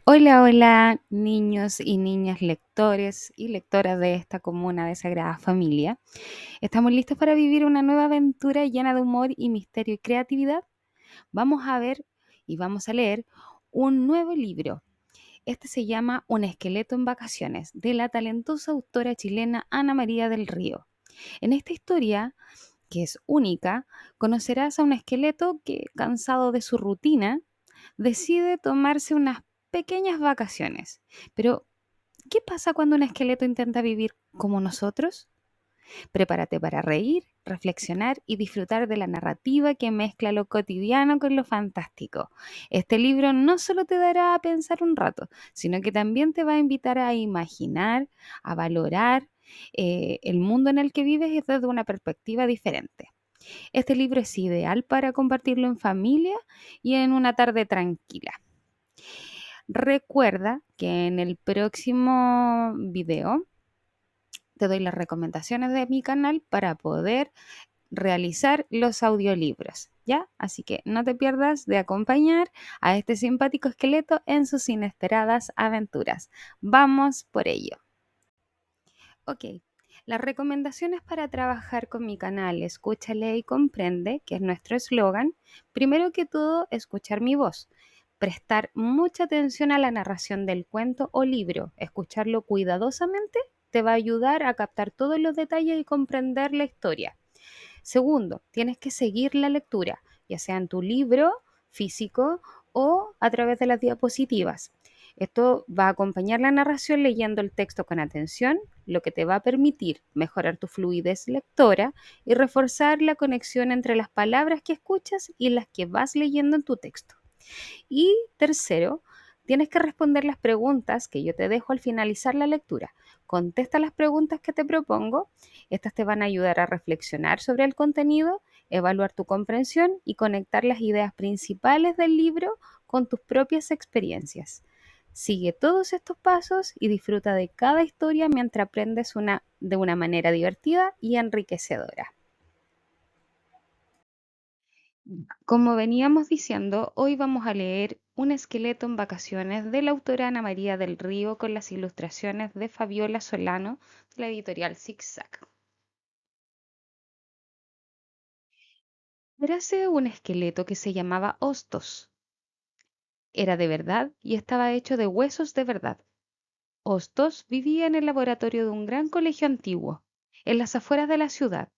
Hola, hola, niños y niñas lectores y lectoras de esta comuna de Sagrada Familia. ¿Estamos listos para vivir una nueva aventura llena de humor y misterio y creatividad? Vamos a ver y vamos a leer un nuevo libro. Este se llama Un esqueleto en vacaciones, de la talentosa autora chilena Ana María del Río. En esta historia, que es única, conocerás a un esqueleto que, cansado de su rutina, decide tomarse unas pequeñas vacaciones. Pero, ¿qué pasa cuando un esqueleto intenta vivir como nosotros? Prepárate para reír, reflexionar y disfrutar de la narrativa que mezcla lo cotidiano con lo fantástico. Este libro no solo te dará a pensar un rato, sino que también te va a invitar a imaginar, a valorar el mundo en el que vives desde una perspectiva diferente. Este libro es ideal para compartirlo en familia y en una tarde tranquila. Recuerda que en el próximo video te doy las recomendaciones de mi canal para poder realizar los audiolibros, ¿ya? Así que no te pierdas de acompañar a este simpático esqueleto en sus inesperadas aventuras. Vamos por ello. Ok, las recomendaciones para trabajar con mi canal Escúchale y Comprende, que es nuestro eslogan. Primero que todo, escuchar mi voz. Prestar mucha atención a la narración del cuento o libro. Escucharlo cuidadosamente te va a ayudar a captar todos los detalles y comprender la historia. Segundo, tienes que seguir la lectura, ya sea en tu libro físico o a través de las diapositivas. Esto va a acompañar la narración leyendo el texto con atención, lo que te va a permitir mejorar tu fluidez lectora y reforzar la conexión entre las palabras que escuchas y las que vas leyendo en tu texto. Y tercero, tienes que responder las preguntas que yo te dejo al finalizar la lectura. Contesta las preguntas que te propongo. Estas te van a ayudar a reflexionar sobre el contenido, evaluar tu comprensión y conectar las ideas principales del libro con tus propias experiencias. Sigue todos estos pasos y disfruta de cada historia mientras aprendes de una manera divertida y enriquecedora. Como veníamos diciendo, hoy vamos a leer Un esqueleto en vacaciones de la autora Ana María del Río con las ilustraciones de Fabiola Solano de la editorial Zigzag. Érase un esqueleto que se llamaba Hostos. Era de verdad y estaba hecho de huesos de verdad. Hostos vivía en el laboratorio de un gran colegio antiguo, en las afueras de la ciudad.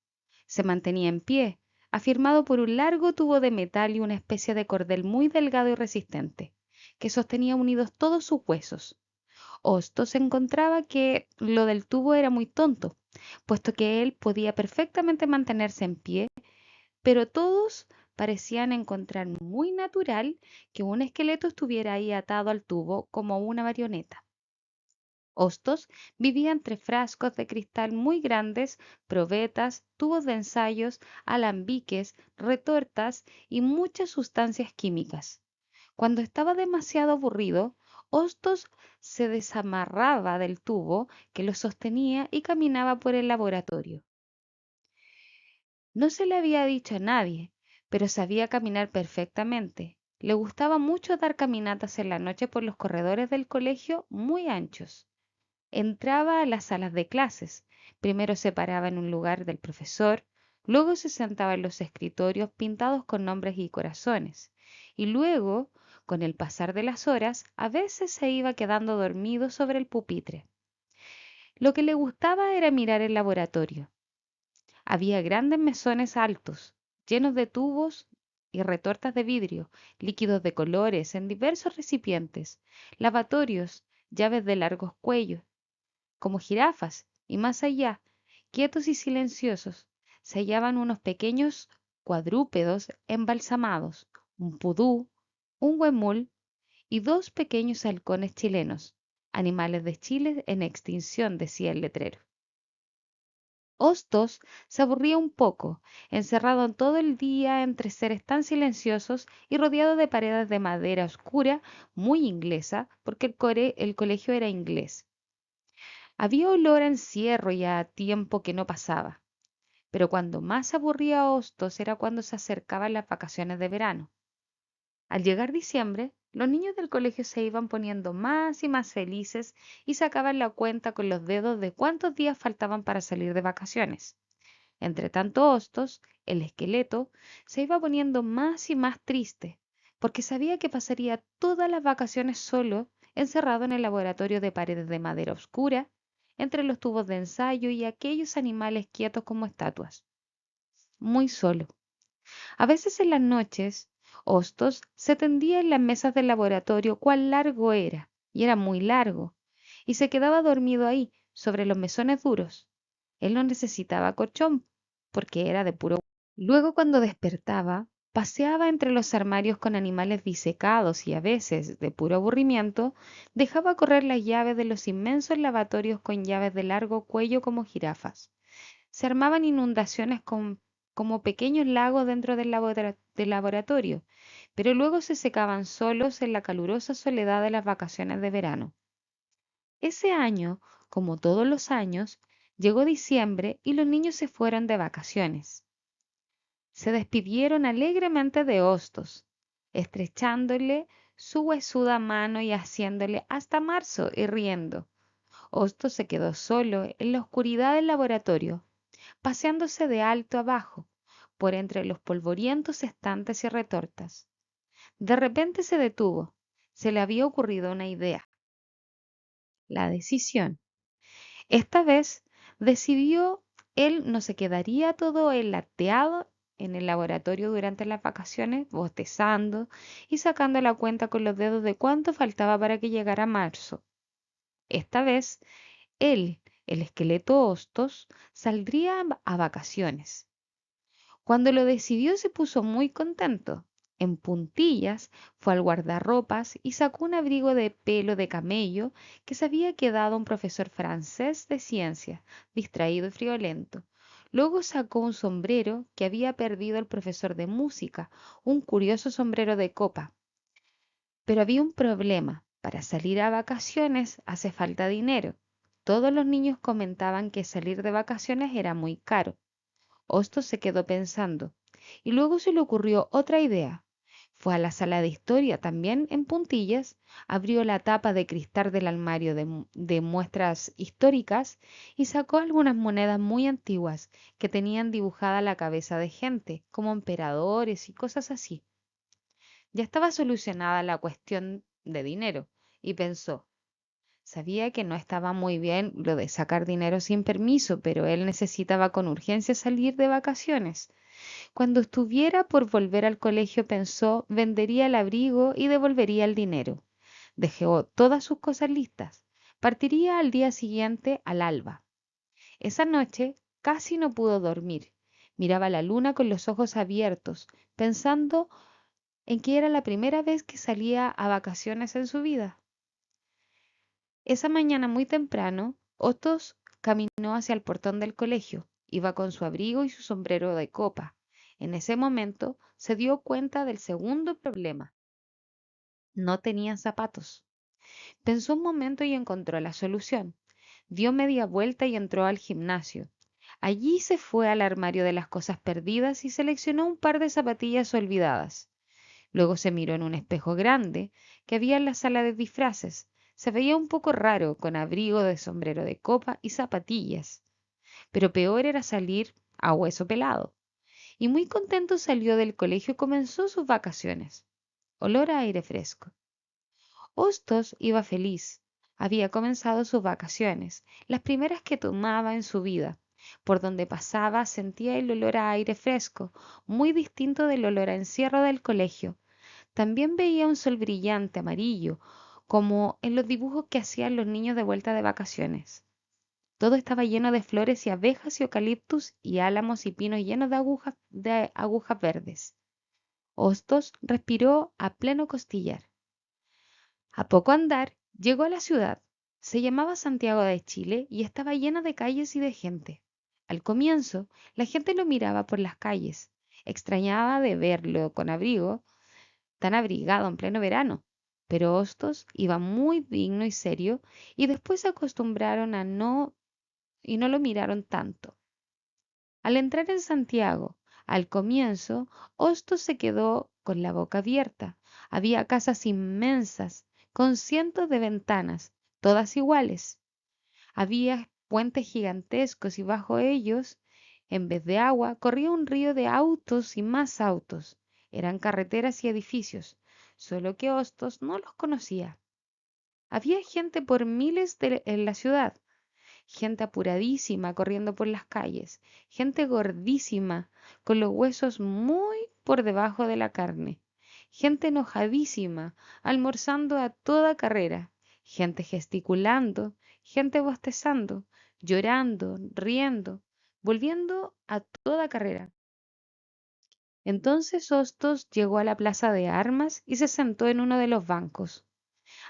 Se mantenía en pie, afirmado por un largo tubo de metal y una especie de cordel muy delgado y resistente, que sostenía unidos todos sus huesos. Hostos encontraba que lo del tubo era muy tonto, puesto que él podía perfectamente mantenerse en pie, pero todos parecían encontrar muy natural que un esqueleto estuviera ahí atado al tubo como una marioneta. Hostos vivía entre frascos de cristal muy grandes, probetas, tubos de ensayos, alambiques, retortas y muchas sustancias químicas. Cuando estaba demasiado aburrido, Hostos se desamarraba del tubo que lo sostenía y caminaba por el laboratorio. No se le había dicho a nadie, pero sabía caminar perfectamente. Le gustaba mucho dar caminatas en la noche por los corredores del colegio muy anchos. Entraba a las salas de clases. Primero se paraba en un lugar del profesor, luego se sentaba en los escritorios pintados con nombres y corazones, y luego, con el pasar de las horas, a veces se iba quedando dormido sobre el pupitre. Lo que le gustaba era mirar el laboratorio. Había grandes mesones altos, llenos de tubos y retortas de vidrio, líquidos de colores en diversos recipientes, lavatorios, llaves de largos cuellos como jirafas, y más allá, quietos y silenciosos, se hallaban unos pequeños cuadrúpedos embalsamados, un pudú, un huemul y dos pequeños halcones chilenos, animales de Chile en extinción, decía el letrero. Hostos se aburría un poco, encerrado en todo el día entre seres tan silenciosos y rodeado de paredes de madera oscura, muy inglesa, porque el colegio era inglés. Había olor a encierro y a tiempo que no pasaba, pero cuando más aburría a Hostos era cuando se acercaban las vacaciones de verano. Al llegar diciembre, Los niños del colegio se iban poniendo más y más felices y sacaban la cuenta con los dedos de cuántos días faltaban para salir de vacaciones. Entre tanto, Hostos, el esqueleto, se iba poniendo más y más triste, porque sabía que pasaría todas las vacaciones solo, encerrado en el laboratorio de paredes de madera oscura, entre los tubos de ensayo y aquellos animales quietos como estatuas. Muy solo. A veces en las noches, Hostos se tendía en las mesas del laboratorio cuán largo era, y era muy largo, y se quedaba dormido ahí, sobre los mesones duros. Él no necesitaba colchón, porque era de puro. Luego, cuando despertaba, paseaba entre los armarios con animales disecados y a veces, de puro aburrimiento, dejaba correr las llaves de los inmensos lavatorios con llaves de largo cuello como jirafas. Se armaban inundaciones como pequeños lagos dentro del laboratorio, pero luego se secaban solos en la calurosa soledad de las vacaciones de verano. Ese año, como todos los años, llegó diciembre y los niños se fueron de vacaciones. Se despidieron alegremente de Hostos, estrechándole su huesuda mano y haciéndole hasta marzo y riendo. Hostos se quedó solo en la oscuridad del laboratorio, paseándose de alto abajo, por entre los polvorientos estantes y retortas. De repente se detuvo. Se le había ocurrido una idea. La decisión. Esta vez decidió él no se quedaría todo enlateado en el laboratorio durante las vacaciones, bostezando y sacando la cuenta con los dedos de cuánto faltaba para que llegara marzo. Esta vez él, el esqueleto Hostos, saldría a vacaciones. Cuando lo decidió se puso muy contento. En puntillas fue al guardarropas y sacó un abrigo de pelo de camello que se había quedado un profesor francés de ciencia, distraído y friolento. Luego sacó un sombrero que había perdido el profesor de música, un curioso sombrero de copa. Pero había un problema. Para salir a vacaciones hace falta dinero. Todos los niños comentaban que salir de vacaciones era muy caro. Hostos se quedó pensando y luego se le ocurrió otra idea. Fue a la sala de historia, también en puntillas, abrió la tapa de cristal del armario de muestras históricas y sacó algunas monedas muy antiguas que tenían dibujada la cabeza de gente, como emperadores y cosas así. Ya estaba solucionada la cuestión de dinero y pensó, sabía que no estaba muy bien lo de sacar dinero sin permiso, pero él necesitaba con urgencia salir de vacaciones. Cuando estuviera por volver al colegio pensó, vendería el abrigo y devolvería el dinero. Dejó todas sus cosas listas. Partiría al día siguiente al alba. Esa noche casi no pudo dormir. Miraba la luna con los ojos abiertos, pensando en que era la primera vez que salía a vacaciones en su vida. Esa mañana muy temprano, Otos caminó hacia el portón del colegio. Iba con su abrigo y su sombrero de copa. En ese momento se dio cuenta del segundo problema. No tenía zapatos. Pensó un momento y encontró la solución. Dio media vuelta y entró al gimnasio. Allí se fue al armario de las cosas perdidas y seleccionó un par de zapatillas olvidadas. Luego se miró en un espejo grande que había en la sala de disfraces. Se veía un poco raro, con abrigo de sombrero de copa y zapatillas. Pero peor era salir a hueso pelado. Y muy contento salió del colegio y comenzó sus vacaciones. Olor a aire fresco. Hostos iba feliz. Había comenzado sus vacaciones, las primeras que tomaba en su vida. Por donde pasaba sentía el olor a aire fresco, muy distinto del olor a encierro del colegio. También veía un sol brillante amarillo, como en los dibujos que hacían los niños de vuelta de vacaciones. Todo estaba lleno de flores y abejas y eucaliptus y álamos y pinos llenos de agujas verdes. Hostos respiró a pleno costillar. A poco andar, llegó a la ciudad. Se llamaba Santiago de Chile y estaba llena de calles y de gente. Al comienzo, la gente lo miraba por las calles. Extrañaba de verlo con abrigo, tan abrigado en pleno verano. Pero Hostos iba muy digno y serio y después se acostumbraron a no y no lo miraron tanto. Al entrar en Santiago, al comienzo, Hostos se quedó con la boca abierta. Había casas inmensas, con cientos de ventanas, todas iguales. Había puentes gigantescos y bajo ellos, en vez de agua, corría un río de autos y más autos. Eran carreteras y edificios, solo que Hostos no los conocía. Había gente por miles en la ciudad, gente apuradísima corriendo por las calles, gente gordísima con los huesos muy por debajo de la carne, gente enojadísima almorzando a toda carrera, gente gesticulando, gente bostezando, llorando, riendo, volviendo a toda carrera. Entonces Hostos llegó a la plaza de armas y se sentó en uno de los bancos.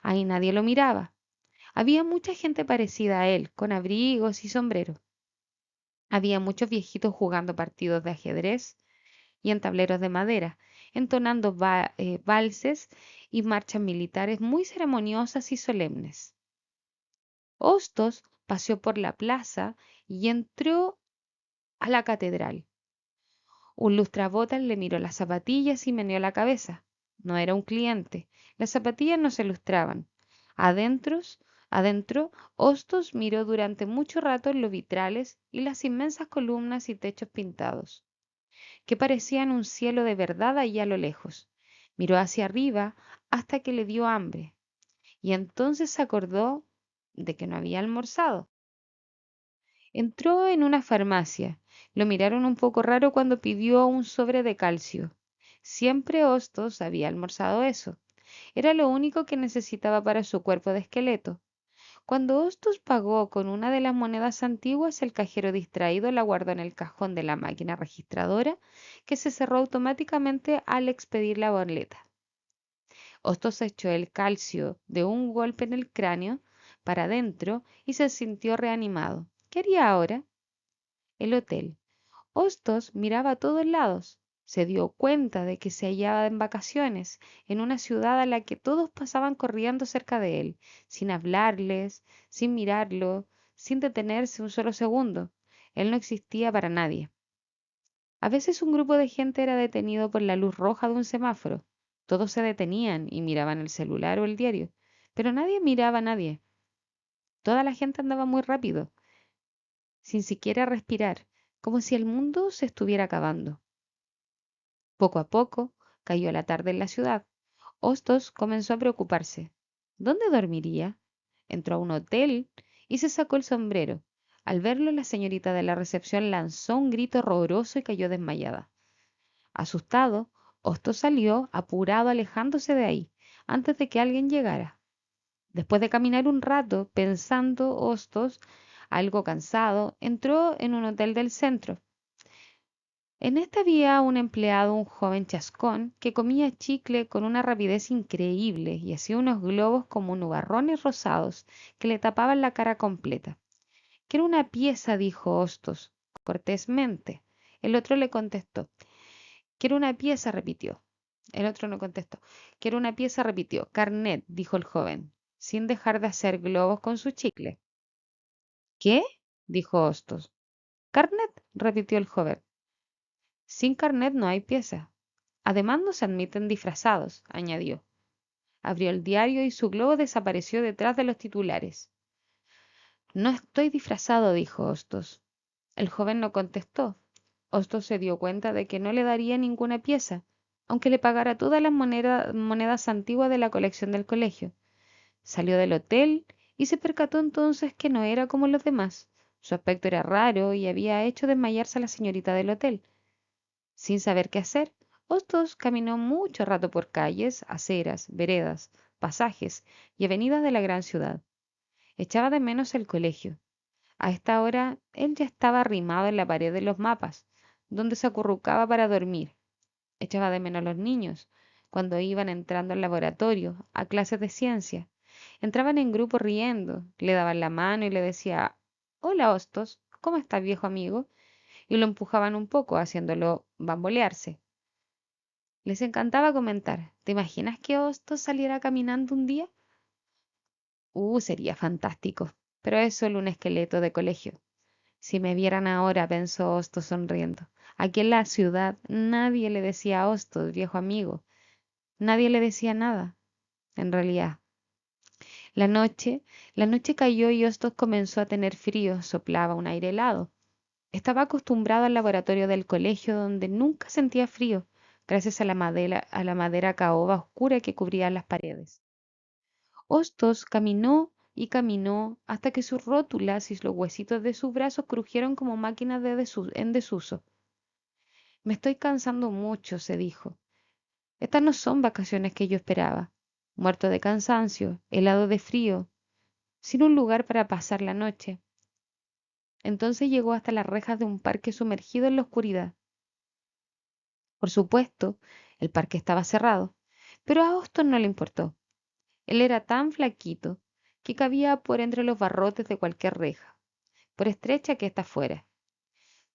Ahí nadie lo miraba. Había mucha gente parecida a él, con abrigos y sombreros. Había muchos viejitos jugando partidos de ajedrez y en tableros de madera, entonando valses y marchas militares muy ceremoniosas y solemnes. Hostos paseó por la plaza y entró a la catedral. Un lustrabotas le miró las zapatillas y meneó la cabeza. No era un cliente. Las zapatillas no se lustraban. Adentro, adentro, Hostos miró durante mucho rato los vitrales y las inmensas columnas y techos pintados, que parecían un cielo de verdad allá a lo lejos. Miró hacia arriba hasta que le dio hambre, y entonces se acordó de que no había almorzado. Entró en una farmacia. Lo miraron un poco raro cuando pidió un sobre de calcio. Siempre Hostos había almorzado eso. Era lo único que necesitaba para su cuerpo de esqueleto. Cuando Hostos pagó con una de las monedas antiguas, el cajero distraído la guardó en el cajón de la máquina registradora, que se cerró automáticamente al expedir la boleta. Hostos echó el calcio de un golpe en el cráneo para adentro y se sintió reanimado. ¿Qué haría ahora? El hotel. Hostos miraba a todos lados. Se dio cuenta de que se hallaba en vacaciones, en una ciudad a la que todos pasaban corriendo cerca de él, sin hablarles, sin mirarlo, sin detenerse un solo segundo. Él no existía para nadie. A veces un grupo de gente era detenido por la luz roja de un semáforo. Todos se detenían y miraban el celular o el diario, pero nadie miraba a nadie. Toda la gente andaba muy rápido, sin siquiera respirar, como si el mundo se estuviera acabando. Poco a poco cayó la tarde en la ciudad. Hostos comenzó a preocuparse. ¿Dónde dormiría? Entró a un hotel y se sacó el sombrero. Al verlo, la señorita de la recepción lanzó un grito horroroso y cayó desmayada. Asustado, Hostos salió, apurado, alejándose de ahí, antes de que alguien llegara. Después de caminar un rato, pensando, Hostos, algo cansado, entró en un hotel del centro. En esta había un empleado, un joven chascón, que comía chicle con una rapidez increíble y hacía unos globos como nubarrones rosados que le tapaban la cara completa. Quiero una pieza, dijo Hostos, cortésmente. El otro le contestó. Quiero una pieza, repitió. El otro no contestó. Quiero una pieza, repitió. Carnet, dijo el joven, sin dejar de hacer globos con su chicle. ¿Qué? Dijo Hostos. Carnet, repitió el joven. Sin carnet no hay pieza. Además no se admiten disfrazados, añadió. Abrió el diario y su globo desapareció detrás de los titulares. No estoy disfrazado, dijo Hostos. El joven no contestó. Hostos se dio cuenta de que no le daría ninguna pieza, aunque le pagara todas las monedas antiguas de la colección del colegio. Salió del hotel y se percató entonces que no era como los demás. Su aspecto era raro y había hecho desmayarse a la señorita del hotel. Sin saber qué hacer, Hostos caminó mucho rato por calles, aceras, veredas, pasajes y avenidas de la gran ciudad. Echaba de menos el colegio. A esta hora él ya estaba arrimado en la pared de los mapas, donde se acurrucaba para dormir. Echaba de menos los niños, cuando iban entrando al laboratorio, a clases de ciencia. Entraban en grupo riendo, le daban la mano y le decía, «Hola, Hostos, ¿cómo estás, viejo amigo?», y lo empujaban un poco, haciéndolo bambolearse. Les encantaba comentar, ¿te imaginas que Hostos saliera caminando un día? Sería fantástico, pero es solo un esqueleto de colegio. Si me vieran ahora, pensó Hostos sonriendo. Aquí en la ciudad nadie le decía a Hostos, viejo amigo. Nadie le decía nada, en realidad. La noche, la noche cayó y Hostos comenzó a tener frío, soplaba un aire helado. Estaba acostumbrado al laboratorio del colegio donde nunca sentía frío, gracias a la madera caoba oscura que cubría las paredes. Hostos caminó y caminó hasta que sus rótulas y los huesitos de sus brazos crujieron como máquinas en desuso. Me estoy cansando mucho, se dijo. Estas no son vacaciones que yo esperaba. Muerto de cansancio, helado de frío, sin un lugar para pasar la noche. Entonces llegó hasta las rejas de un parque sumergido en la oscuridad. Por supuesto, el parque estaba cerrado, pero a Austin no le importó. Él era tan flaquito que cabía por entre los barrotes de cualquier reja, por estrecha que ésta fuera.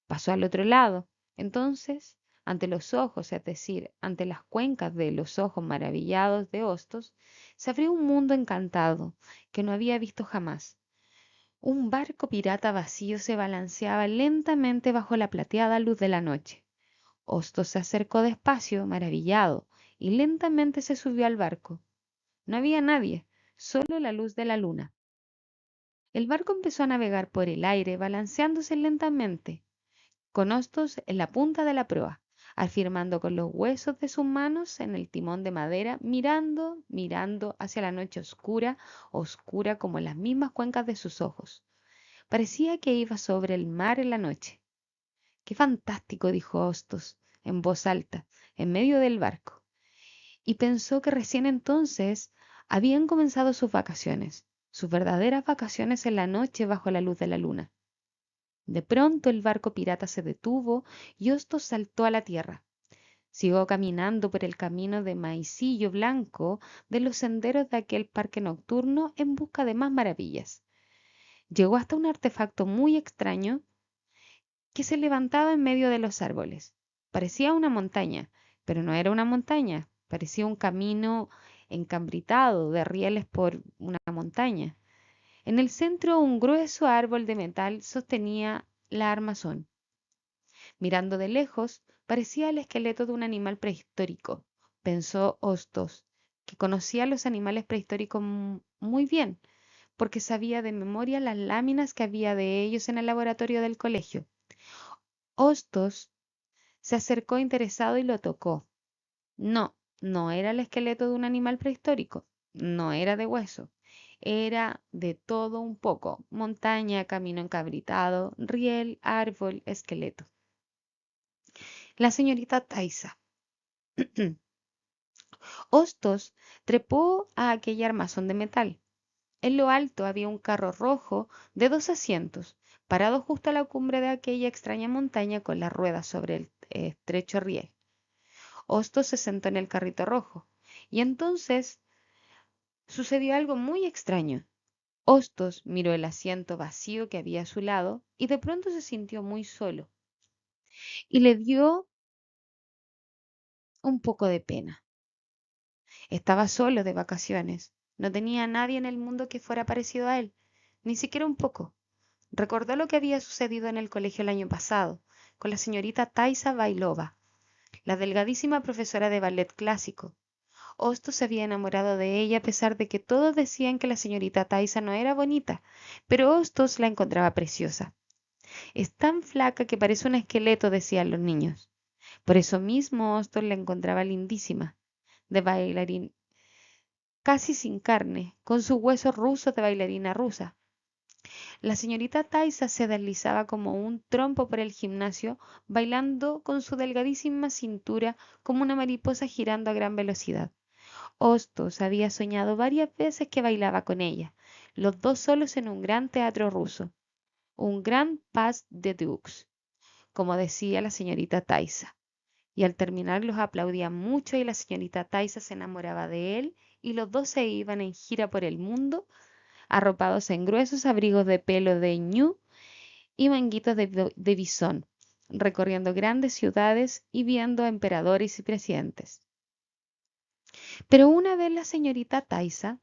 Pasó al otro lado. Entonces, ante los ojos, es decir, ante las cuencas de los ojos maravillados de Hostos, se abrió un mundo encantado que no había visto jamás. Un barco pirata vacío se balanceaba lentamente bajo la plateada luz de la noche. Hostos se acercó despacio, maravillado, y lentamente se subió al barco. No había nadie, solo la luz de la luna. El barco empezó a navegar por el aire, balanceándose lentamente, con Hostos en la punta de la proa, afirmando con los huesos de sus manos en el timón de madera, mirando hacia la noche oscura, oscura como las mismas cuencas de sus ojos. Parecía que iba sobre el mar en la noche. ¡Qué fantástico! Dijo Hostos en voz alta, en medio del barco, y pensó que recién entonces habían comenzado sus vacaciones, sus verdaderas vacaciones en la noche bajo la luz de la luna. De pronto el barco pirata se detuvo y Hostos saltó a la tierra. Siguió caminando por el camino de maicillo blanco de los senderos de aquel parque nocturno en busca de más maravillas. Llegó hasta un artefacto muy extraño que se levantaba en medio de los árboles. Parecía una montaña, pero no era una montaña, parecía un camino encambritado de rieles por una montaña. En el centro un grueso árbol de metal sostenía la armazón. Mirando de lejos, parecía el esqueleto de un animal prehistórico, pensó Hostos, que conocía los animales prehistóricos muy bien, porque sabía de memoria las láminas que había de ellos en el laboratorio del colegio. Hostos se acercó interesado y lo tocó. No, no era el esqueleto de un animal prehistórico, no era de hueso, era de todo un poco, montaña, camino encabritado, riel, árbol, esqueleto. La señorita Taisa. Hostos trepó a aquella armazón de metal. En lo alto había un carro rojo de 2 asientos, parado justo a la cumbre de aquella extraña montaña con las ruedas sobre el estrecho riel. Hostos se sentó en el carrito rojo, y entonces sucedió algo muy extraño. Hostos miró el asiento vacío que había a su lado y de pronto se sintió muy solo y le dio un poco de pena. Estaba solo de vacaciones, no tenía a nadie en el mundo que fuera parecido a él, ni siquiera un poco. Recordó lo que había sucedido en el colegio el año pasado, con la señorita Taisa Bailova, la delgadísima profesora de ballet clásico. Hostos se había enamorado de ella a pesar de que todos decían que la señorita Taisa no era bonita, pero Hostos la encontraba preciosa. Es tan flaca que parece un esqueleto, decían los niños. Por eso mismo Hostos la encontraba lindísima, de bailarín, casi sin carne, con sus huesos rusos de bailarina rusa. La señorita Taisa se deslizaba como un trompo por el gimnasio, bailando con su delgadísima cintura como una mariposa girando a gran velocidad. Hostos había soñado varias veces que bailaba con ella, los dos solos en un gran teatro ruso, un gran pas de deux, como decía la señorita Taisa. Y al terminar los aplaudían mucho y la señorita Taisa se enamoraba de él y los dos se iban en gira por el mundo, arropados en gruesos abrigos de pelo de ñu y manguitos de bisón, recorriendo grandes ciudades y viendo a emperadores y presidentes. Pero una vez la señorita Taisa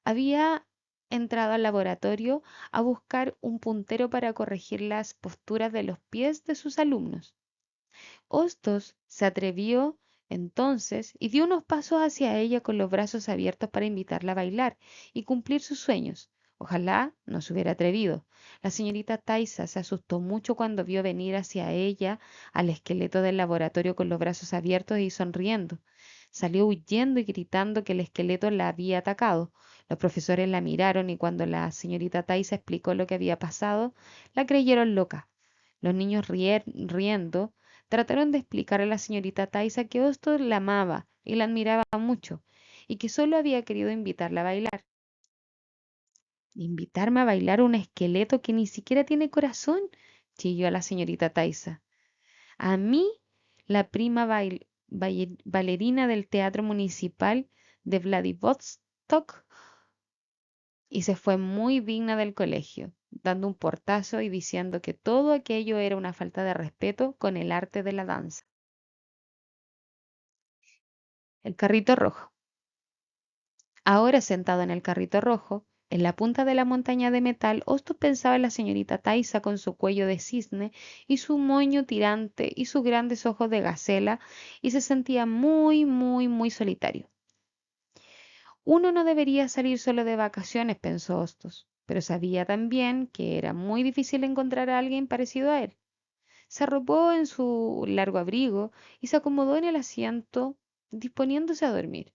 había entrado al laboratorio a buscar un puntero para corregir las posturas de los pies de sus alumnos. Hostos se atrevió Entonces, y dio unos pasos hacia ella con los brazos abiertos para invitarla a bailar y cumplir sus sueños. Ojalá no se hubiera atrevido. La señorita Taisa se asustó mucho cuando vio venir hacia ella al esqueleto del laboratorio con los brazos abiertos y sonriendo. Salió huyendo y gritando que el esqueleto la había atacado. Los profesores la miraron y cuando la señorita Taisa explicó lo que había pasado, la creyeron loca. Los niños riendo trataron de explicar a la señorita Taisa que Hostos la amaba y la admiraba mucho, y que solo había querido invitarla a bailar. ¿Invitarme a bailar un esqueleto que ni siquiera tiene corazón? Chilló a la señorita Taisa. A mí, la prima bailarina del Teatro Municipal de Vladivostok, y se fue muy digna del colegio, dando un portazo y diciendo que todo aquello era una falta de respeto con el arte de la danza. El carrito rojo. Ahora sentado en el carrito rojo, en la punta de la montaña de metal, Hostos pensaba en la señorita Taisa con su cuello de cisne y su moño tirante y sus grandes ojos de gacela, y se sentía muy, muy, muy solitario. Uno no debería salir solo de vacaciones, pensó Hostos, pero sabía también que era muy difícil encontrar a alguien parecido a él. Se arropó en su largo abrigo y se acomodó en el asiento, disponiéndose a dormir.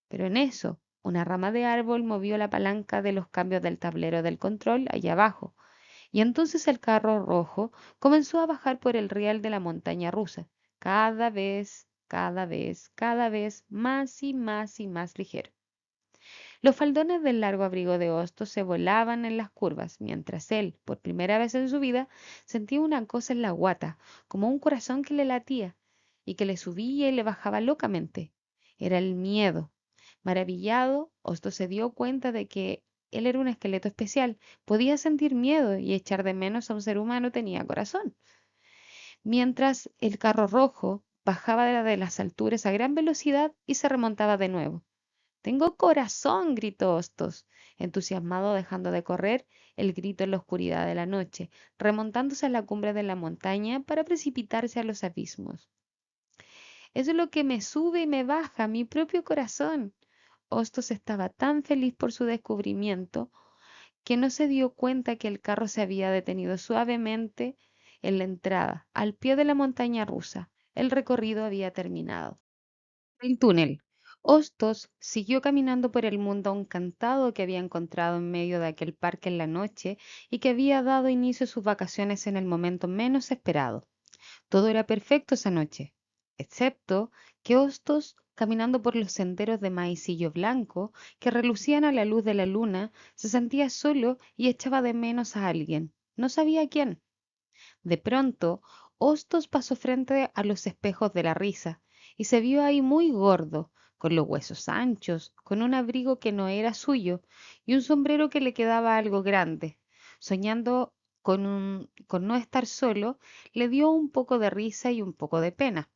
Pero en eso, una rama de árbol movió la palanca de los cambios del tablero del control allá abajo, y entonces el carro rojo comenzó a bajar por el riel de la montaña rusa, cada vez más y más y más ligero. Los faldones del largo abrigo de Hostos se volaban en las curvas, mientras él, por primera vez en su vida, sentía una cosa en la guata, como un corazón que le latía, y que le subía y le bajaba locamente. Era el miedo. Maravillado, Hostos se dio cuenta de que él era un esqueleto especial, podía sentir miedo y echar de menos a un ser humano tenía corazón. Mientras el carro rojo bajaba de las alturas a gran velocidad y se remontaba de nuevo. Tengo corazón, gritó Hostos, entusiasmado dejando de correr el grito en la oscuridad de la noche, remontándose a la cumbre de la montaña para precipitarse a los abismos. Eso es lo que me sube y me baja, mi propio corazón. Hostos estaba tan feliz por su descubrimiento que no se dio cuenta que el carro se había detenido suavemente en la entrada, al pie de la montaña rusa. El recorrido había terminado. El túnel. Hostos siguió caminando por el mundo encantado que había encontrado en medio de aquel parque en la noche y que había dado inicio a sus vacaciones en el momento menos esperado. Todo era perfecto esa noche, excepto que Hostos, caminando por los senderos de maicillo blanco que relucían a la luz de la luna, se sentía solo y echaba de menos a alguien. No sabía a quién. De pronto, Hostos pasó frente a los espejos de la risa y se vio ahí muy gordo, con los huesos anchos, con un abrigo que no era suyo y un sombrero que le quedaba algo grande. Soñando con no estar solo, le dio un poco de risa y un poco de pena.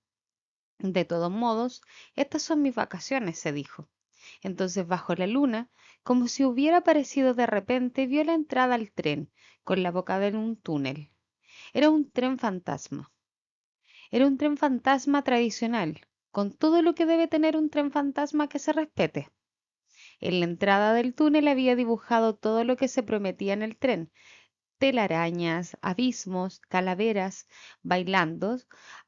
De todos modos, estas son mis vacaciones, se dijo. Entonces, bajo la luna, como si hubiera aparecido de repente, vio la entrada al tren, con la boca de un túnel. Era un tren fantasma. Era un tren fantasma tradicional, con todo lo que debe tener un tren fantasma que se respete. En la entrada del túnel había dibujado todo lo que se prometía en el tren: telarañas, abismos, calaveras, bailando,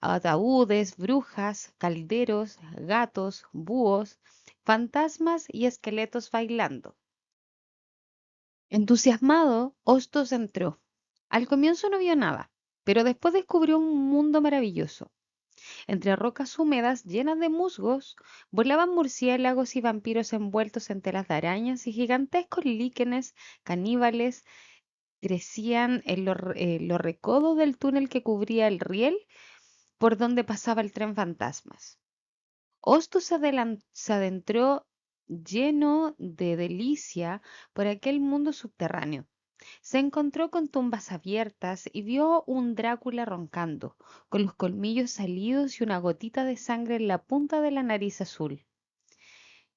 ataúdes, brujas, calderos, gatos, búhos, fantasmas y esqueletos bailando. Entusiasmado, Hostos entró. Al comienzo no vio nada, pero después descubrió un mundo maravilloso. Entre rocas húmedas llenas de musgos volaban murciélagos y vampiros envueltos en telas de arañas y gigantescos líquenes caníbales crecían en los recodos del túnel que cubría el riel por donde pasaba el tren fantasmas. Hostos se adentró lleno de delicia por aquel mundo subterráneo. Se encontró con tumbas abiertas y vio un Drácula roncando, con los colmillos salidos y una gotita de sangre en la punta de la nariz azul.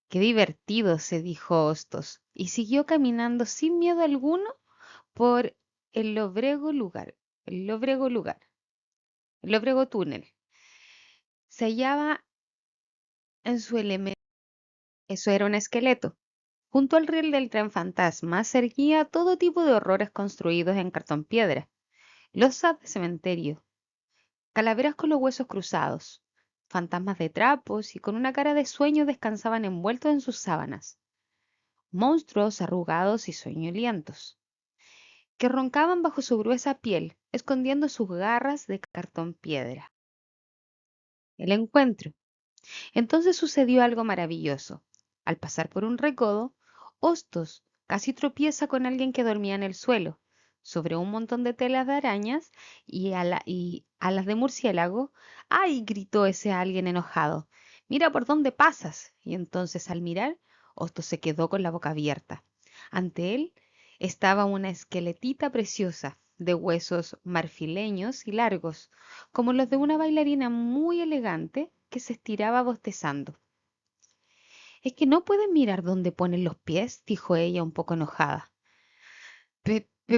Qué divertido, se dijo Hostos, y siguió caminando sin miedo alguno por el lóbrego lugar, el lóbrego túnel. Se hallaba en su elemento. Eso era un esqueleto. Junto al riel del tren fantasma se erguía todo tipo de horrores construidos en cartón piedra, losas de cementerio, calaveras con los huesos cruzados, fantasmas de trapos y con una cara de sueño descansaban envueltos en sus sábanas, monstruos arrugados y soñolientos, que roncaban bajo su gruesa piel, escondiendo sus garras de cartón piedra. El encuentro. Entonces sucedió algo maravilloso. Al pasar por un recodo, Hostos casi tropieza con alguien que dormía en el suelo, sobre un montón de telas de arañas y alas de murciélago. ¡Ay! Gritó ese alguien enojado. Mira por dónde pasas. Y entonces al mirar, Hostos se quedó con la boca abierta. Ante él estaba una esqueletita preciosa, de huesos marfileños y largos, como los de una bailarina muy elegante que se estiraba bostezando. Es que no pueden mirar dónde ponen los pies, dijo ella un poco enojada.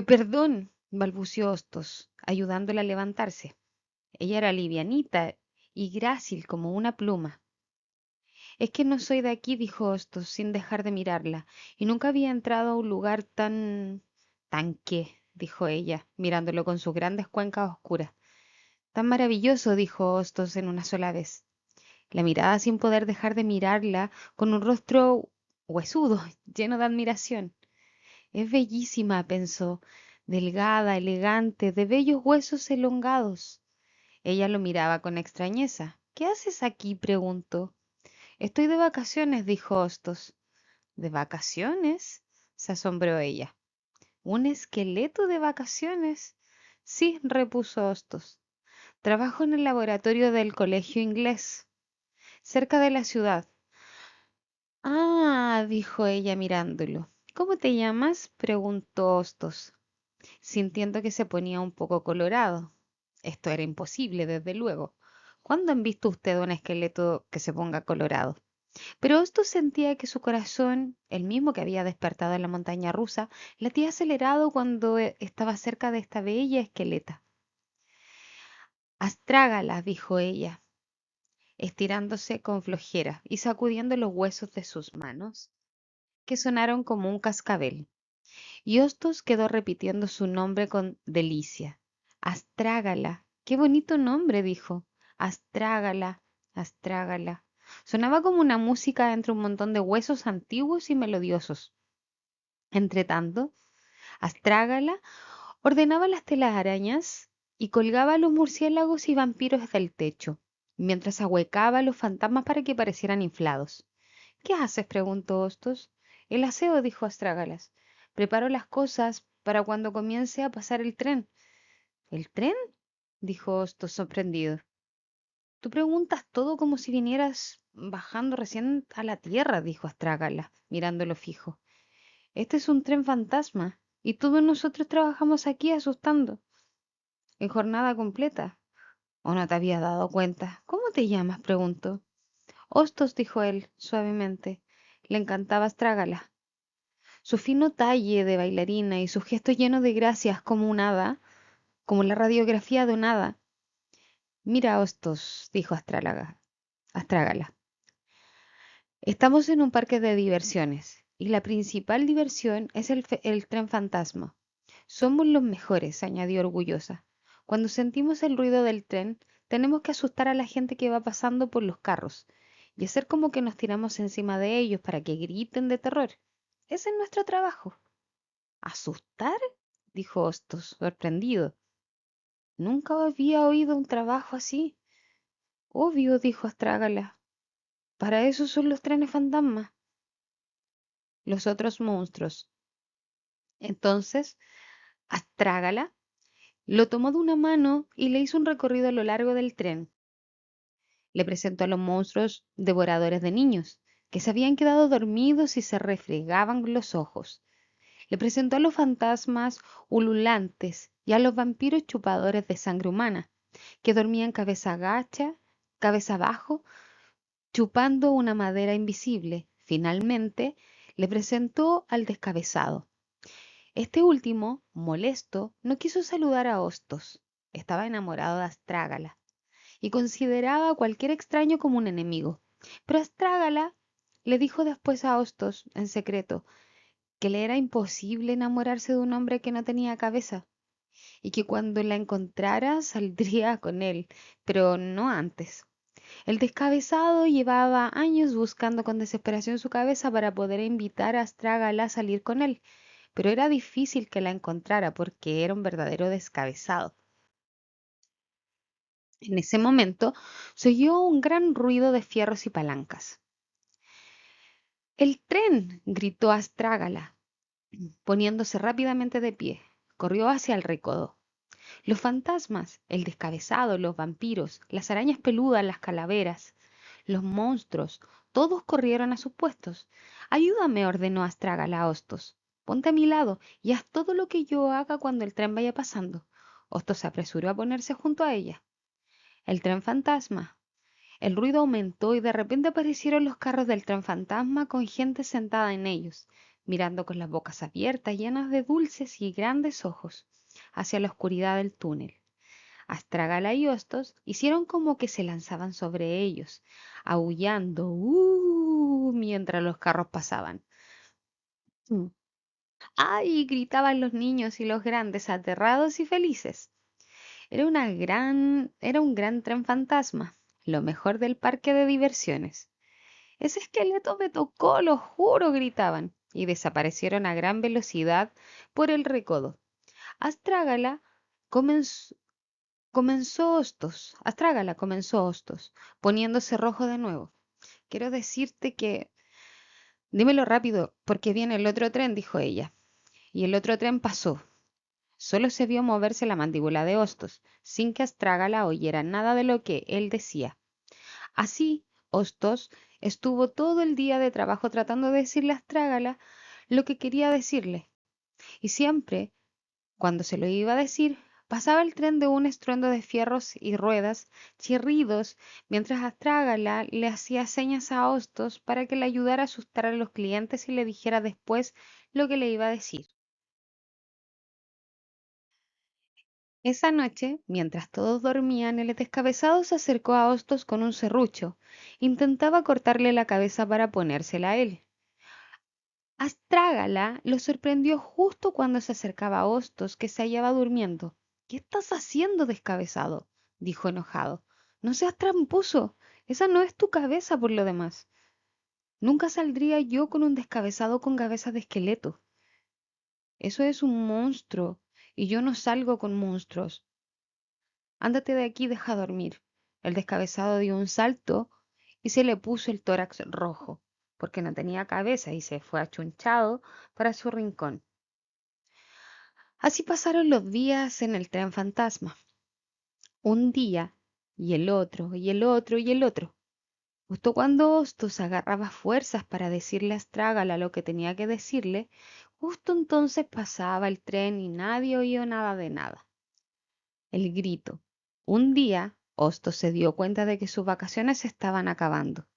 Perdón, balbuceó Hostos, ayudándola a levantarse. Ella era livianita y grácil como una pluma. Es que no soy de aquí, dijo Hostos, sin dejar de mirarla, y nunca había entrado a un lugar tan... ¿Tan qué? Dijo ella, mirándolo con sus grandes cuencas oscuras. Tan maravilloso, dijo Hostos en una sola vez. La miraba sin poder dejar de mirarla, con un rostro huesudo, lleno de admiración. Es bellísima, pensó, delgada, elegante, de bellos huesos elongados. Ella lo miraba con extrañeza. ¿Qué haces aquí? Preguntó. Estoy de vacaciones, dijo Hostos. ¿De vacaciones? Se asombró ella. ¿Un esqueleto de vacaciones? Sí, repuso Hostos. Trabajo en el laboratorio del colegio inglés, cerca de la ciudad. Ah, dijo ella mirándolo. ¿Cómo te llamas? Preguntó Hostos, sintiendo que se ponía un poco colorado. Esto era imposible, desde luego. ¿Cuándo han visto usted un esqueleto que se ponga colorado? Pero Hostos sentía que su corazón, el mismo que había despertado en la montaña rusa, latía acelerado cuando estaba cerca de esta bella esqueleta. Astrágala, dijo ella, estirándose con flojera y sacudiendo los huesos de sus manos, que sonaron como un cascabel. Y Hostos quedó repitiendo su nombre con delicia. Astrágala. Qué bonito nombre, dijo. Astrágala, astrágala. Sonaba como una música entre un montón de huesos antiguos y melodiosos. Entretanto, Astrágala ordenaba las telarañas y colgaba a los murciélagos y vampiros del techo, mientras ahuecaba a los fantasmas para que parecieran inflados. ¿Qué haces? Preguntó Hostos. El aseo, dijo Astrágalas. Preparo las cosas para cuando comience a pasar el tren. ¿El tren? Dijo Hostos sorprendido. Tú preguntas todo como si vinieras bajando recién a la tierra, dijo Astrágala, mirándolo fijo. Este es un tren fantasma, y todos nosotros trabajamos aquí asustando, en jornada completa. ¿O no te habías dado cuenta? ¿Cómo te llamas? Preguntó. Hostos, dijo él, suavemente. Le encantaba Astrágala. Su fino talle de bailarina y su gesto lleno de gracias como un hada, como la radiografía de un hada. Mira, Hostos, dijo Astrágala. Estamos en un parque de diversiones y la principal diversión es el tren fantasma. Somos los mejores, añadió orgullosa. Cuando sentimos el ruido del tren, tenemos que asustar a la gente que va pasando por los carros y hacer como que nos tiramos encima de ellos para que griten de terror. Ese es nuestro trabajo. ¿Asustar? Dijo Hostos, sorprendido. Nunca había oído un trabajo así. Obvio, dijo Astrágala. Para eso son los trenes fantasmas. Los otros monstruos. Entonces, Astrágala lo tomó de una mano y le hizo un recorrido a lo largo del tren. Le presentó a los monstruos devoradores de niños, que se habían quedado dormidos y se refregaban los ojos. Le presentó a los fantasmas ululantes y a los vampiros chupadores de sangre humana, que dormían cabeza agacha, cabeza abajo, chupando una madera invisible. Finalmente, le presentó al descabezado. Este último, molesto, no quiso saludar a Hostos. Estaba enamorado de Astrágala y consideraba a cualquier extraño como un enemigo. Pero Astrágala le dijo después a Hostos, en secreto, que le era imposible enamorarse de un hombre que no tenía cabeza y que cuando la encontrara saldría con él, pero no antes. El descabezado llevaba años buscando con desesperación su cabeza para poder invitar a Astrágala a salir con él, pero era difícil que la encontrara porque era un verdadero descabezado. En ese momento se oyó un gran ruido de fierros y palancas. ¡El tren! Gritó Astrágala, poniéndose rápidamente de pie. Corrió hacia el recodo. Los fantasmas, el descabezado, los vampiros, las arañas peludas, las calaveras, los monstruos, todos corrieron a sus puestos. Ayúdame, ordenó Astrágala a Hostos. Ponte a mi lado y haz todo lo que yo haga cuando el tren vaya pasando. Hostos se apresuró a ponerse junto a ella. El tren fantasma. El ruido aumentó y de repente aparecieron los carros del tren fantasma con gente sentada en ellos, mirando con las bocas abiertas, llenas de dulces y grandes ojos, hacia la oscuridad del túnel. Astragala y Hostos hicieron como que se lanzaban sobre ellos, aullando mientras los carros pasaban. Mm. ¡Ay! Gritaban los niños y los grandes, aterrados y felices. Era un gran tren fantasma, lo mejor del parque de diversiones. Ese esqueleto me tocó, lo juro, gritaban, y desaparecieron a gran velocidad por el recodo. Astrágala comenzó, Astrágala comenzó Hostos, poniéndose rojo de nuevo. Quiero decirte que... Dímelo rápido, porque viene el otro tren, dijo ella. Y el otro tren pasó. Solo se vio moverse la mandíbula de Hostos, sin que Astrágala oyera nada de lo que él decía. Así, Hostos estuvo todo el día de trabajo tratando de decirle a Astrágala lo que quería decirle, y siempre, cuando se lo iba a decir, pasaba el tren de un estruendo de fierros y ruedas, chirridos, mientras Astrágala le hacía señas a Hostos para que le ayudara a asustar a los clientes y le dijera después lo que le iba a decir. Esa noche, mientras todos dormían, el descabezado se acercó a Hostos con un serrucho. Intentaba cortarle la cabeza para ponérsela a él. Astrágala lo sorprendió justo cuando se acercaba a Hostos, que se hallaba durmiendo. ¿Qué estás haciendo, descabezado? Dijo enojado. No seas tramposo. Esa no es tu cabeza por lo demás. Nunca saldría yo con un descabezado con cabeza de esqueleto. Eso es un monstruo, y yo no salgo con monstruos. Ándate de aquí, deja dormir. El descabezado dio un salto y se le puso el tórax rojo, porque no tenía cabeza y se fue achunchado para su rincón. Así pasaron los días en el tren fantasma. Un día, y el otro, y el otro, y el otro. Justo cuando Hostos agarraba fuerzas para decirle a Astrágala lo que tenía que decirle, justo entonces pasaba el tren y nadie oyó nada de nada. El grito. Un día, Hostos se dio cuenta de que sus vacaciones se estaban acabando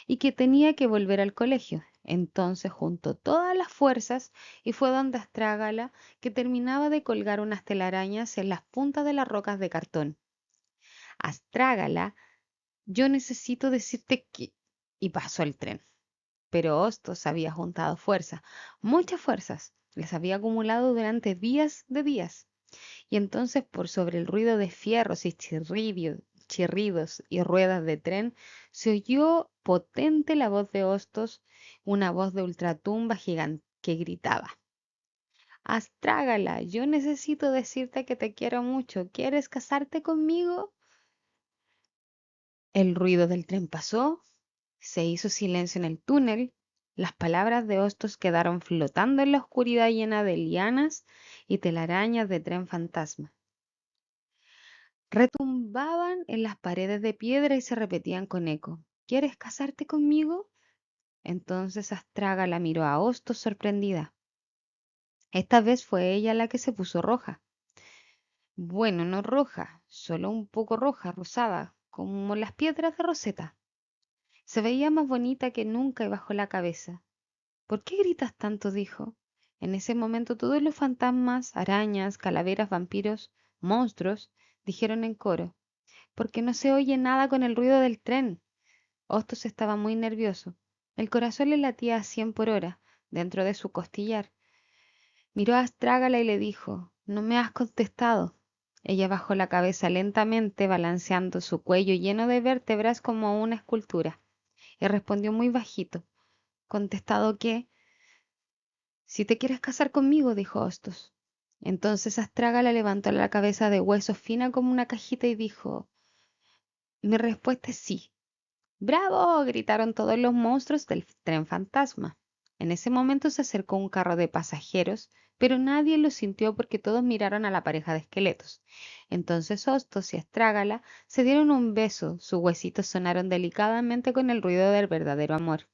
y que tenía que volver al colegio. Entonces juntó todas las fuerzas y fue donde Astrágala, que terminaba de colgar unas telarañas en las puntas de las rocas de cartón. Astrágala, yo necesito decirte que... Y pasó el tren. Pero Hostos había juntado fuerzas, muchas fuerzas, las había acumulado durante días de días. Y entonces por sobre el ruido de fierros y chirridos y ruedas de tren, se oyó potente la voz de Hostos, una voz de ultratumba gigante que gritaba. Astrágala, yo necesito decirte que te quiero mucho. ¿Quieres casarte conmigo? El ruido del tren pasó, se hizo silencio en el túnel, las palabras de Hostos quedaron flotando en la oscuridad llena de lianas y telarañas de tren fantasma. Retumbaban en las paredes de piedra y se repetían con eco. ¿Quieres casarte conmigo? Entonces Astraga la miró a Hostos sorprendida. Esta vez fue ella la que se puso roja. Bueno, no roja, solo un poco roja, rosada, como las piedras de Rosetta. Se veía más bonita que nunca y bajó la cabeza. ¿Por qué gritas tanto? Dijo. En ese momento todos los fantasmas, arañas, calaveras, vampiros, monstruos, dijeron en coro. Porque no se oye nada con el ruido del tren. Hostos estaba muy nervioso. El corazón le latía a 100 por hora dentro de su costillar. Miró a Astrágala y le dijo: «No me has contestado». Ella bajó la cabeza lentamente, balanceando su cuello lleno de vértebras como una escultura, y respondió muy bajito: «¿Contestado qué?». «Si te quieres casar conmigo», dijo Hostos. Entonces Astrágala levantó la cabeza de hueso fina como una cajita y dijo: «Mi respuesta es sí». ¡Bravo!, gritaron todos los monstruos del tren fantasma. En ese momento se acercó un carro de pasajeros, pero nadie lo sintió porque todos miraron a la pareja de esqueletos. Entonces Hostos y Astrágala se dieron un beso, sus huesitos sonaron delicadamente con el ruido del verdadero amor.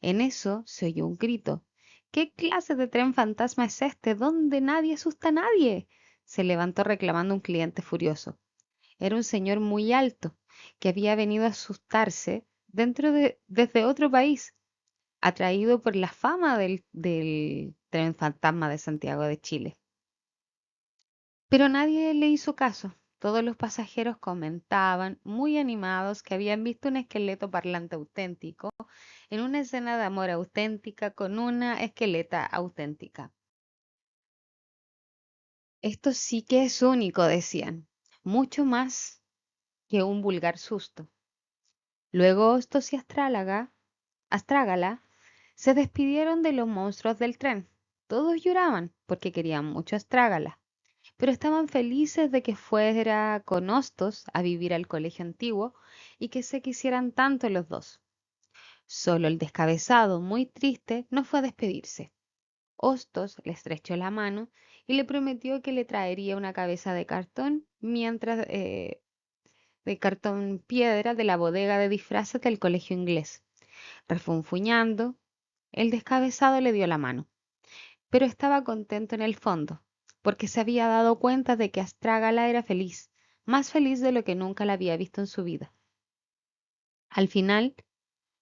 En eso se oyó un grito. «¿Qué clase de tren fantasma es este, donde nadie asusta a nadie?», se levantó reclamando un cliente furioso. Era un señor muy alto, que había venido a asustarse desde otro país, atraído por la fama del tren fantasma de Santiago de Chile. Pero nadie le hizo caso. Todos los pasajeros comentaban, muy animados, que habían visto un esqueleto parlante auténtico en una escena de amor auténtica con una esqueleta auténtica. Esto sí que es único, decían, mucho más que un vulgar susto. Luego Hostos y Astrágala se despidieron de los monstruos del tren. Todos lloraban porque querían mucho a Astrágala, pero estaban felices de que fuera con Hostos a vivir al colegio antiguo y que se quisieran tanto los dos. Solo el descabezado, muy triste, no fue a despedirse. Hostos le estrechó la mano y le prometió que le traería una cabeza de cartón de cartón piedra de la bodega de disfraces del colegio inglés. Refunfuñando, el descabezado le dio la mano, pero estaba contento en el fondo, porque se había dado cuenta de que Astrágala era feliz, más feliz de lo que nunca la había visto en su vida. Al final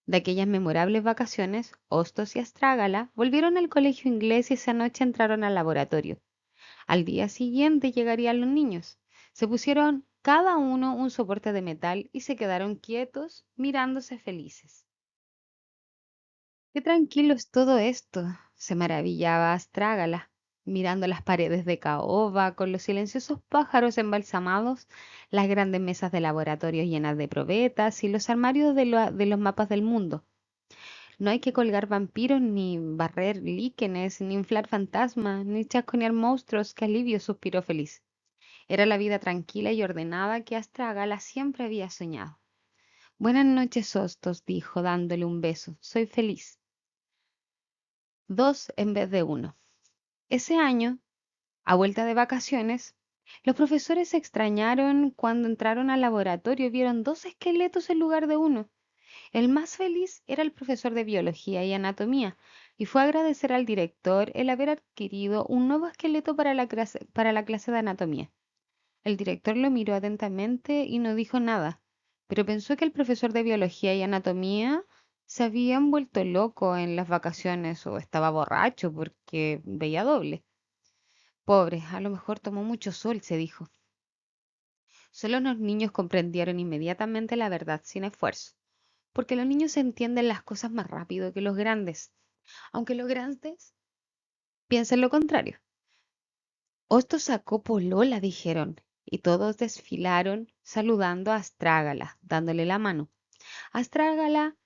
de aquellas memorables vacaciones, Hostos y Astrágala volvieron al colegio inglés y esa noche entraron al laboratorio. Al día siguiente llegarían los niños. Se pusieron cada uno un soporte de metal y se quedaron quietos, mirándose felices. «Qué tranquilo es todo esto», se maravillaba Astrágala, mirando las paredes de caoba con los silenciosos pájaros embalsamados, las grandes mesas de laboratorio llenas de probetas y los armarios de los mapas del mundo. No hay que colgar vampiros, ni barrer líquenes, ni inflar fantasmas, ni chasconear monstruos. ¡Qué alivio!, suspiró feliz. Era la vida tranquila y ordenada que Astrágala siempre había soñado. «Buenas noches, Hostos», dijo, dándole un beso. «Soy feliz». Dos en vez de uno. Ese año, a vuelta de vacaciones, los profesores se extrañaron cuando entraron al laboratorio y vieron dos esqueletos en lugar de uno. El más feliz era el profesor de biología y anatomía, y fue a agradecer al director el haber adquirido un nuevo esqueleto para la clase de anatomía. El director lo miró atentamente y no dijo nada, pero pensó que el profesor de biología y anatomía se habían vuelto loco en las vacaciones o estaba borracho porque veía doble. Pobre, a lo mejor tomó mucho sol, se dijo. Solo los niños comprendieron inmediatamente la verdad sin esfuerzo, porque los niños entienden las cosas más rápido que los grandes, aunque los grandes piensen lo contrario. Hostos sacó polola, dijeron, y todos desfilaron saludando a Astrágala, dándole la mano. Astrágala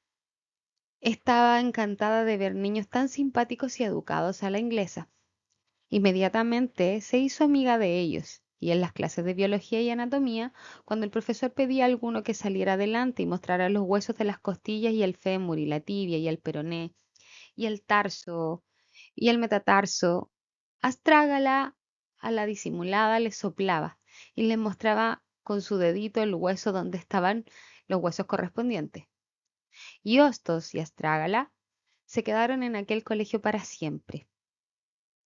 estaba encantada de ver niños tan simpáticos y educados a la inglesa. Inmediatamente se hizo amiga de ellos, y en las clases de biología y anatomía, cuando el profesor pedía a alguno que saliera adelante y mostrara los huesos de las costillas y el fémur y la tibia y el peroné y el tarso y el metatarso, Astrágala a la disimulada le soplaba y le mostraba con su dedito el hueso donde estaban los huesos correspondientes. Y Hostos y Astrágala se quedaron en aquel colegio para siempre.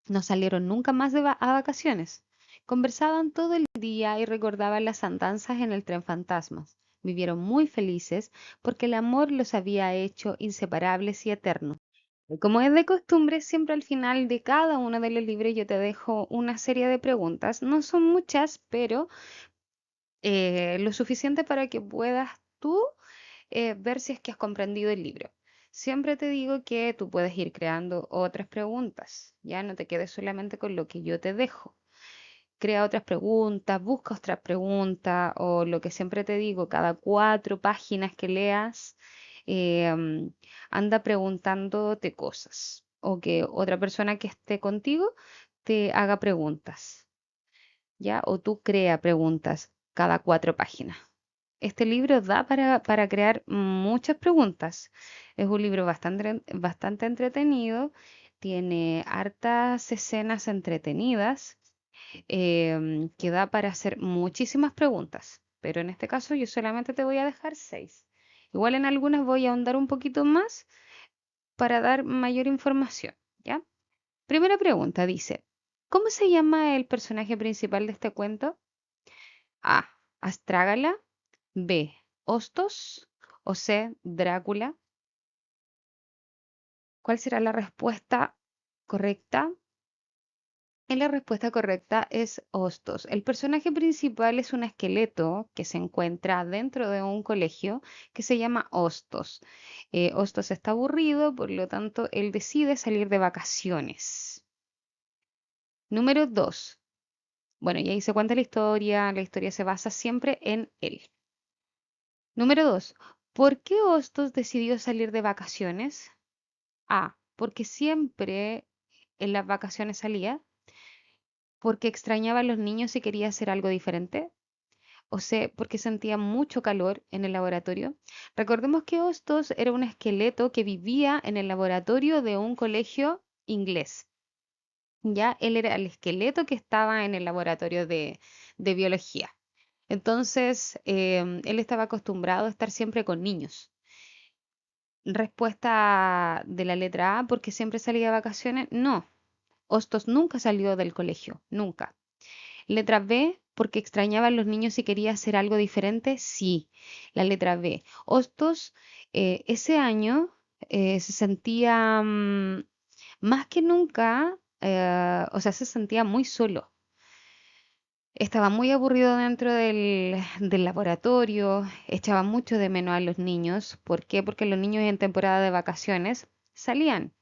No salieron nunca más a vacaciones. Conversaban todo el día y recordaban las andanzas en el tren fantasmas. Vivieron muy felices porque el amor los había hecho inseparables y eternos. Y como es de costumbre, siempre al final de cada uno de los libros yo te dejo una serie de preguntas. No son muchas, pero lo suficiente para que puedas tú ver si es que has comprendido el libro. Siempre te digo que tú puedes ir creando otras preguntas, ya no te quedes solamente con lo que yo te dejo. Crea otras preguntas, busca otras preguntas o lo que siempre te digo, cada 4 páginas que leas, em, anda preguntándote cosas o que otra persona que esté contigo te haga preguntas, ¿ya? O tú crea preguntas cada 4 páginas. Este libro da para crear muchas preguntas. Es un libro bastante entretenido, tiene hartas escenas entretenidas, que da para hacer muchísimas preguntas, pero en este caso yo solamente te voy a dejar 6. Igual en algunas voy a ahondar un poquito más para dar mayor información, ¿ya? Primera pregunta dice, ¿cómo se llama el personaje principal de este cuento? A. Astrágala. B. Hostos. O C. Drácula. ¿Cuál será la respuesta correcta? Y la respuesta correcta es Hostos. El personaje principal es un esqueleto que se encuentra dentro de un colegio que se llama Hostos. Hostos está aburrido, por lo tanto, él decide salir de vacaciones. Número 2. Bueno, y ahí se cuenta la historia se basa siempre en él. Número 2. ¿Por qué Hostos decidió salir de vacaciones? A. Porque siempre en las vacaciones salía. Porque extrañaba a los niños y quería hacer algo diferente. O sea, porque sentía mucho calor en el laboratorio. Recordemos que Hostos era un esqueleto que vivía en el laboratorio de un colegio inglés. Ya él era el esqueleto que estaba en el laboratorio de biología. Entonces, él estaba acostumbrado a estar siempre con niños. Respuesta de la letra A, porque siempre salía de vacaciones. No, Hostos nunca salió del colegio, nunca. Letra B, porque extrañaba a los niños y quería hacer algo diferente. Sí, la letra B. Hostos ese año se sentía más que nunca, o sea, se sentía muy solo. Estaba muy aburrido dentro del laboratorio, echaba mucho de menos a los niños. ¿Por qué? Porque los niños en temporada de vacaciones salían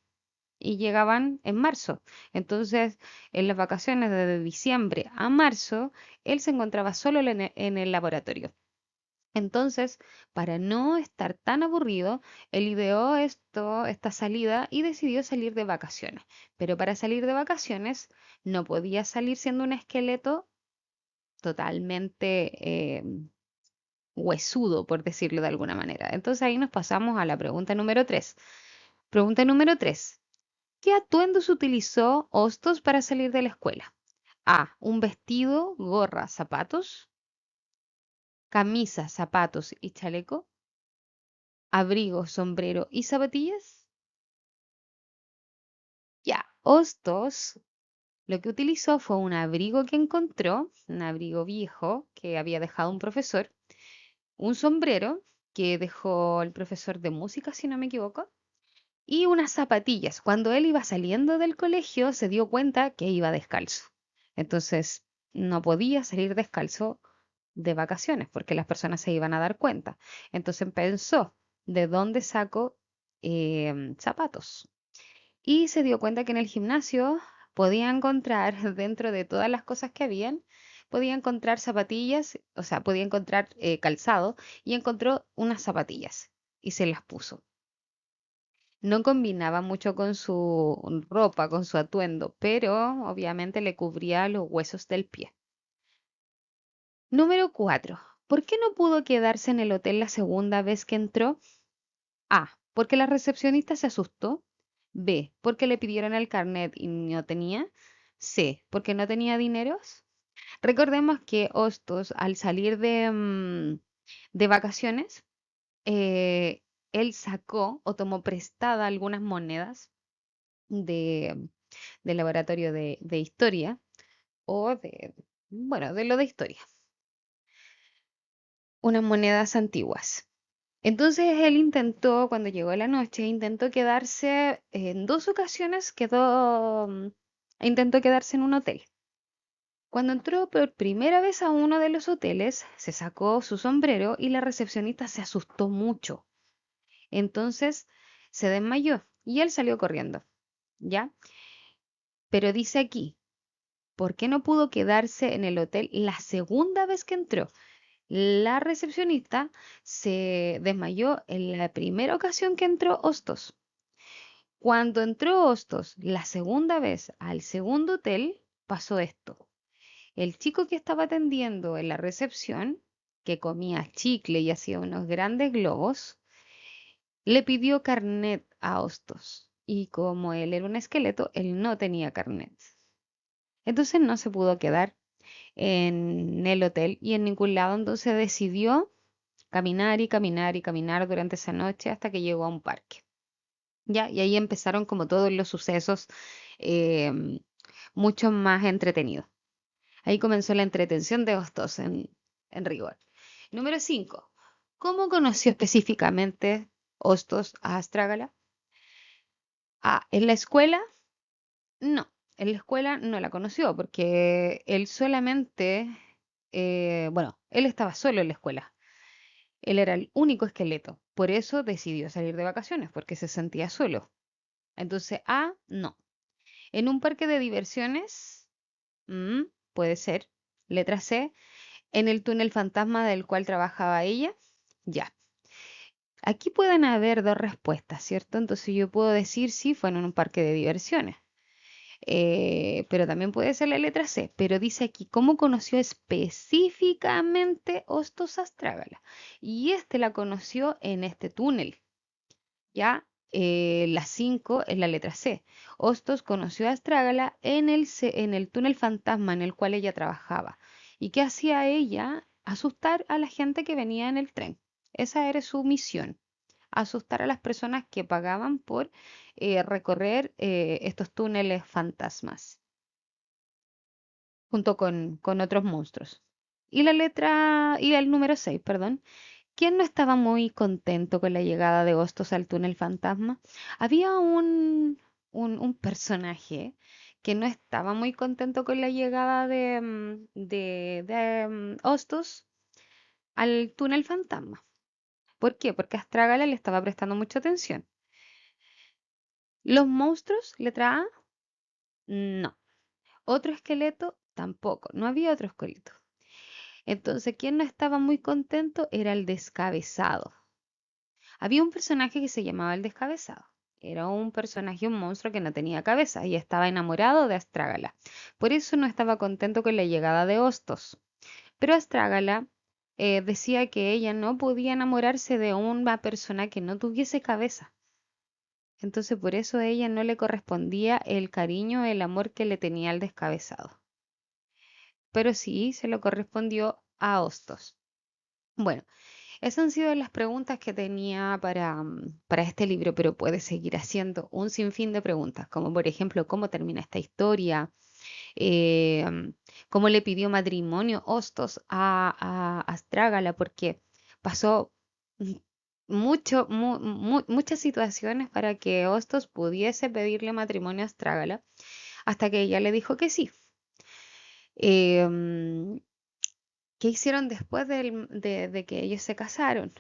y llegaban en marzo. Entonces, en las vacaciones de diciembre a marzo, él se encontraba solo en el laboratorio. Entonces, para no estar tan aburrido, él ideó esta salida y decidió salir de vacaciones. Pero para salir de vacaciones no podía salir siendo un esqueleto totalmente huesudo, por decirlo de alguna manera. Entonces ahí nos pasamos a la pregunta número 3. Pregunta número 3. ¿Qué atuendos utilizó Hostos para salir de la escuela? A. Un vestido, gorra, zapatos. Camisa, zapatos y chaleco. Abrigo, sombrero y zapatillas. Ya, Hostos lo que utilizó fue un abrigo que encontró, un abrigo viejo que había dejado un profesor, un sombrero que dejó el profesor de música, si no me equivoco, y unas zapatillas. Cuando él iba saliendo del colegio, se dio cuenta que iba descalzo. Entonces, no podía salir descalzo de vacaciones porque las personas se iban a dar cuenta. Entonces pensó, ¿de dónde saco zapatos? Y se dio cuenta que en el gimnasio podía encontrar, dentro de todas las cosas que habían, podía encontrar zapatillas, o sea, podía encontrar calzado y encontró unas zapatillas y se las puso. No combinaba mucho con su ropa, con su atuendo, pero obviamente le cubría los huesos del pie. Número 4. ¿Por qué no pudo quedarse en el hotel la segunda vez que entró? A. Porque la recepcionista se asustó. B. Porque le pidieron el carnet y no tenía. C. Porque no tenía dineros. Recordemos que Hostos, al salir de vacaciones, eh, él sacó o tomó prestada algunas monedas de, del laboratorio de historia o bueno, de lo de historia, unas monedas antiguas. Entonces él intentó, cuando llegó la noche, intentó quedarse, en 2 ocasiones intentó quedarse en un hotel. Cuando entró por primera vez a uno de los hoteles, se sacó su sombrero y la recepcionista se asustó mucho. Entonces se desmayó y él salió corriendo, ¿ya? Pero dice aquí, ¿por qué no pudo quedarse en el hotel la segunda vez que entró? La recepcionista se desmayó en la primera ocasión que entró Hostos. Cuando entró Hostos la segunda vez al segundo hotel, pasó esto. El chico que estaba atendiendo en la recepción, que comía chicle y hacía unos grandes globos, le pidió carnet a Hostos. Y como él era un esqueleto, él no tenía carnet. Entonces no se pudo quedar en el hotel y en ningún lado. Entonces decidió caminar y caminar y caminar durante esa noche hasta que llegó a un parque. ¿Ya? Y ahí empezaron como todos los sucesos eh, mucho más entretenidos. Ahí comenzó la entretención de Hostos en rigor. Número 5. ¿Cómo conoció específicamente Hostos a Astrágala? Ah, ¿en la escuela? No, en la escuela no la conoció porque él solamente, bueno, él estaba solo en la escuela. Él era el único esqueleto. Por eso decidió salir de vacaciones, porque se sentía solo. Entonces, A, no. En un parque de diversiones, mm, puede ser. Letra C, en el túnel fantasma del cual trabajaba ella, ya. Aquí pueden haber dos respuestas, ¿cierto? Entonces yo puedo decir sí, fue en un parque de diversiones. Pero también puede ser la letra C, pero dice aquí cómo conoció específicamente Hostos Astrágala. Y este la conoció en este túnel, ¿ya? La 5 es la letra C. Hostos conoció a Astrágala en el túnel fantasma en el cual ella trabajaba. ¿Y qué hacía ella? Asustar a la gente que venía en el tren. Esa era su misión, asustar a las personas que pagaban por recorrer estos túneles fantasmas, junto con otros monstruos. Y la letra, y el número 6, perdón. ¿Quién no estaba muy contento con la llegada de Hostos al túnel fantasma? Había un personaje que no estaba muy contento con la llegada de Hostos al túnel fantasma. ¿Por qué? Porque Astrágala le estaba prestando mucha atención. Los monstruos, letra A, no. Otro esqueleto, tampoco. No había otro esqueleto. Entonces, quien no estaba muy contento era el descabezado. Había un personaje que se llamaba el descabezado. Era un personaje, un monstruo que no tenía cabeza y estaba enamorado de Astrágala. Por eso no estaba contento con la llegada de Hostos. Pero Astrágala decía que ella no podía enamorarse de una persona que no tuviese cabeza. Entonces por eso a ella no le correspondía el cariño, el amor que le tenía al descabezado. Pero sí se lo correspondió a Hostos. Bueno, esas han sido las preguntas que tenía para este libro, pero puedes seguir haciendo un sinfín de preguntas, como por ejemplo, ¿cómo termina esta historia? Eh, ¿Cómo le pidió matrimonio Hostos a Astrágala? Porque pasó mm, muchas situaciones para que Hostos pudiese pedirle matrimonio a Astrágala, hasta que ella le dijo que sí. Em, ¿Qué hicieron después de que ellos se casaron?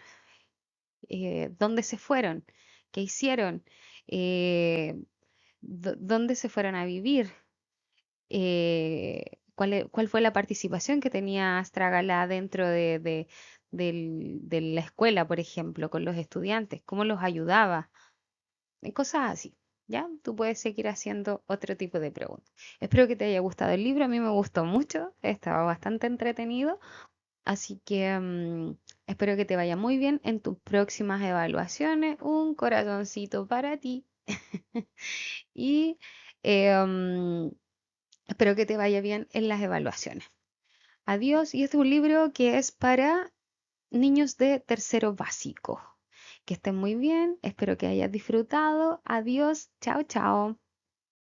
¿Dónde se fueron? ¿Qué hicieron? Eh, ¿Dónde se fueron a vivir? ¿Cuál fue la participación que tenía Astragala dentro de la escuela, por ejemplo, con los estudiantes? ¿Cómo los ayudaba? Cosas así. ¿Ya? Tú puedes seguir haciendo otro tipo de preguntas. Espero que te haya gustado el libro. A mí me gustó mucho. Estaba bastante entretenido. Así que espero que te vaya muy bien en tus próximas evaluaciones. Un corazoncito para ti. Y espero que te vaya bien en las evaluaciones. Adiós. Y este es un libro que es para niños de tercero básico. Que estén muy bien. Espero que hayas disfrutado. Adiós. Chao, chao.